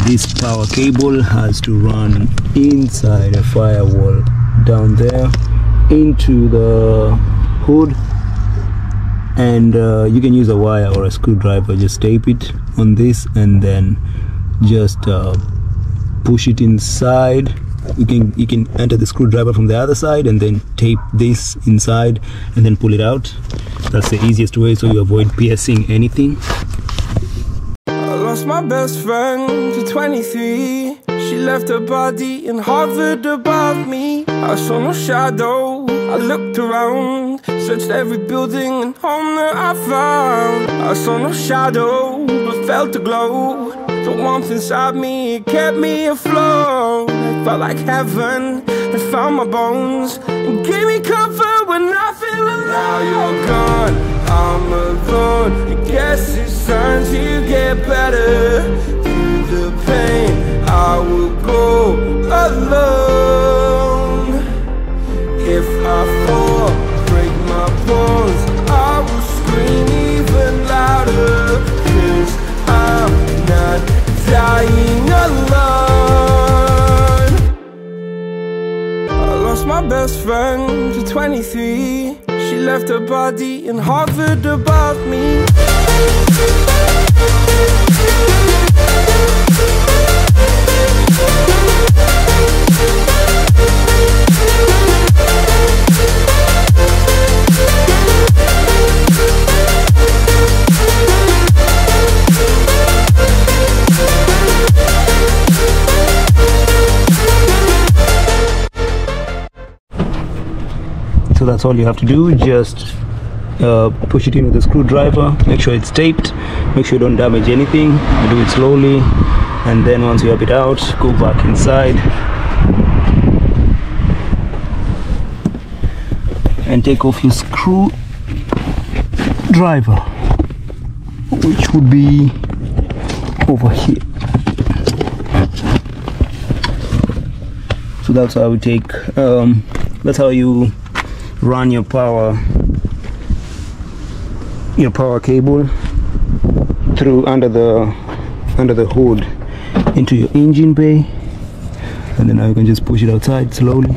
this power cable has to run inside a firewall down there into the hood, and you can use a wire or a screwdriver. Just tape it on this and then just push it inside. You can enter the screwdriver from the other side and then tape this inside and then pull it out. That's the easiest way, so you avoid piercing anything. I lost my best friend to 23. She left her body and hovered above me. I saw no shadow, I looked around, searched every building and home that I found. I saw no shadow, but felt the glow. The warmth inside me, it kept me afloat. It felt like heaven had found my bones and gave me comfort when I feel alone. Now you're gone, I'm alone. I guess it's time to get better. Through the pain, I will go alone. If I fall, break my bones, I will scream even louder. 'Cause I'm not dying alone. I lost my best friend to 23. She left her body and hovered above me. So that's all you have to do. Just push it in with a screwdriver, make sure it's taped, make sure you don't damage anything, do it slowly, and then once you have it out, go back inside and take off your screwdriver, which would be over here. So that's how we take that's how you run your power cable through under the hood into your engine bay, and then now you can just push it outside slowly.